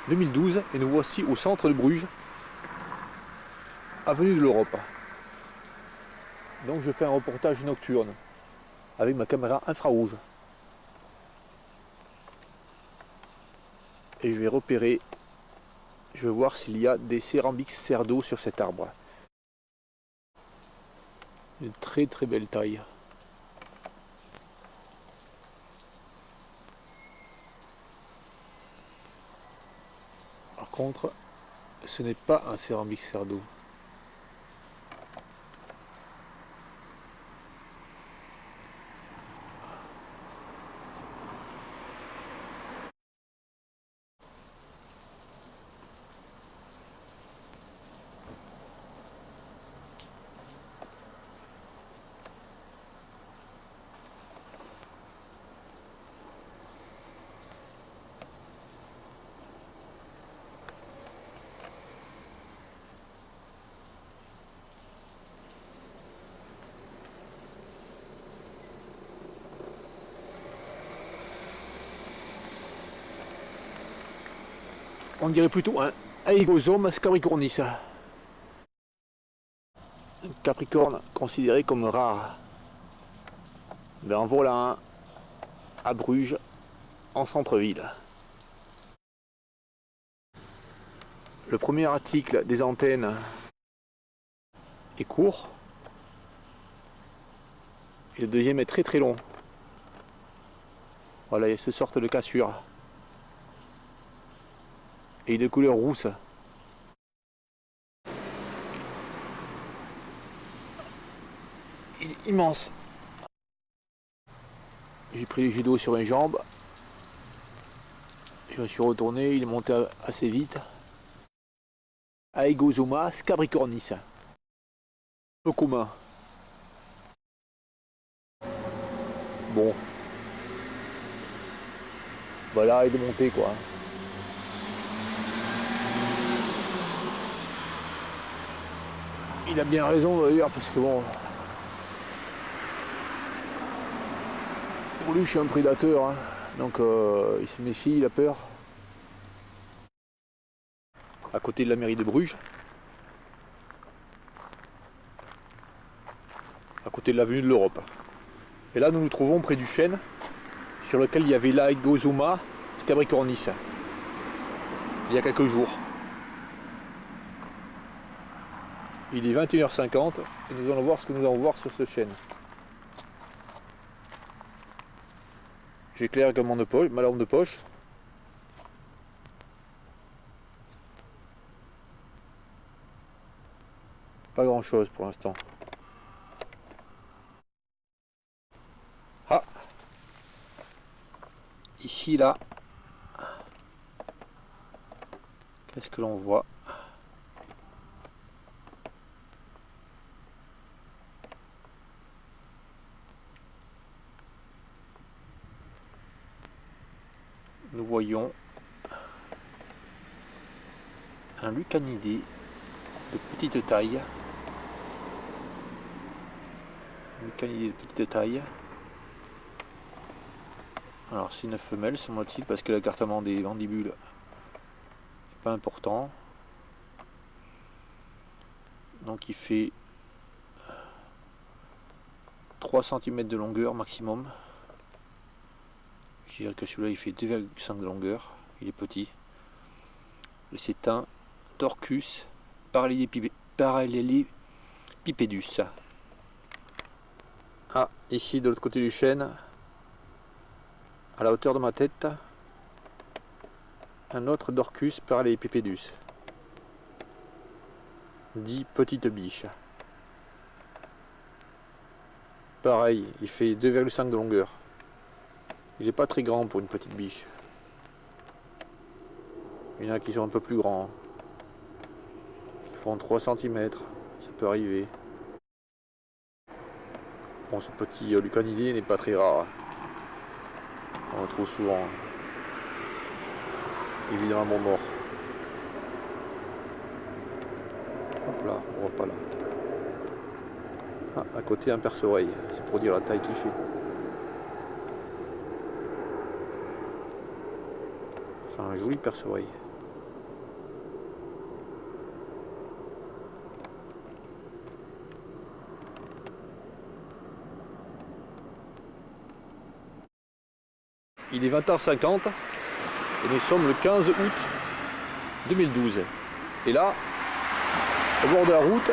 2012 et nous voici au centre de Bruges, avenue de l'Europe. Donc je fais un reportage nocturne avec ma caméra infrarouge. Et je vais repérer, je vais voir s'il y a des céramiques cerdo sur cet arbre. Une très très belle taille. Par contre, ce n'est pas un céramique cerdo. On dirait plutôt un Aegosome scabricornis. Un capricorne considéré comme rare. Ben en voilà un à Bruges, en centre-ville. Le premier article des antennes est court. Et le deuxième est très très long. Voilà, il y a ce sorte de cassure. Et il est de couleur rousse. Il est immense. J'ai pris les jets d'eau sur mes jambes. Je me suis retourné, il est monté assez vite. Aegosoma scabricornis. Peu commun. Bon. Voilà, il est monté quoi. Il a bien raison d'ailleurs parce que bon. Pour lui je suis un prédateur. Hein. Donc il se méfie, il a peur. À côté de la mairie de Bruges. À côté de l'avenue de l'Europe. Et là nous nous trouvons près du chêne sur lequel il y avait l'Aegosoma scabricornis il y a quelques jours. Il est 21h50 et nous allons voir ce que nous allons voir sur ce chêne. J'éclaire avec ma lampe de poche. Pas grand chose pour l'instant. Ah, ici là, qu'est-ce que l'on voit? Nous voyons un lucanidé de petite taille. Un lucanidé de petite taille. Alors c'est une femelle semble-t-il parce que l'écartement des mandibules n'est pas important. Donc il fait 3 cm de longueur maximum. Je dirais que celui-là il fait 2,5 de longueur. Il est petit. Et c'est un Torcus parallelipipedus. Ah, ici de l'autre côté du chêne, à la hauteur de ma tête, un autre Dorcus parallelipipedus. Dit petite biche. Pareil, il fait 2,5 de longueur. Il n'est pas très grand pour une petite biche. Il y en a qui sont un peu plus grands. Qui font 3 cm. Ça peut arriver. Bon, ce petit lucanidé n'est pas très rare. On le trouve souvent. Évidemment mort. Hop là, on voit pas là. Ah, à côté un perce-oreille. C'est pour dire la taille qu'il fait. Enfin, un joli perce-oreille. Il est 20h50 et nous sommes le 15 août 2012. Et là, au bord de la route,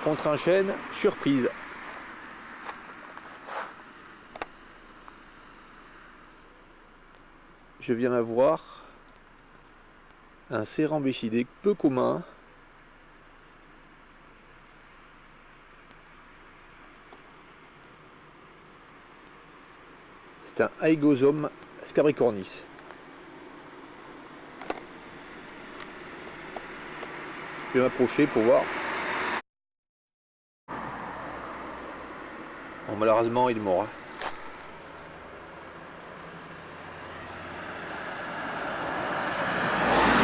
contre un chêne, surprise. Je viens d'avoir un cérambéchidé peu commun. C'est un Aegosum scabricornis. Je vais m'approcher pour voir. Bon, malheureusement, il est mort.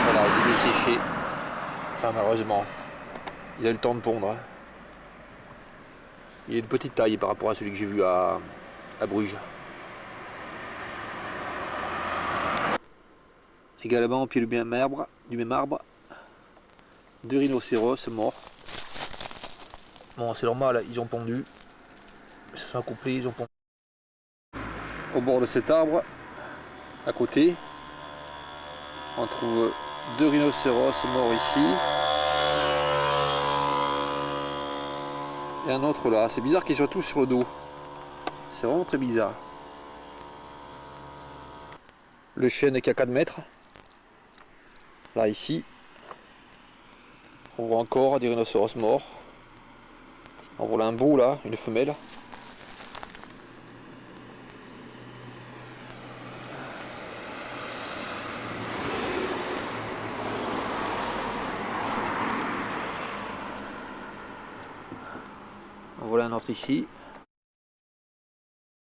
Voilà, il est séché. Enfin, malheureusement, il a eu le temps de pondre. Il est de petite taille par rapport à celui que j'ai vu à Bruges. Également au pied du même arbre, 2 rhinocéros morts. Bon, c'est normal, ils ont pondu. Ils se sont accouplés, ils ont pondu. Au bord de cet arbre, à côté, on trouve 2 rhinocéros morts ici. Et un autre là. C'est bizarre qu'ils soient tous sur le dos. C'est vraiment très bizarre. Le chêne est qu'à 4 mètres. Là, ici, on voit encore des rhinocéros morts. On voit là un beau, là, une femelle. On voit là un autre ici.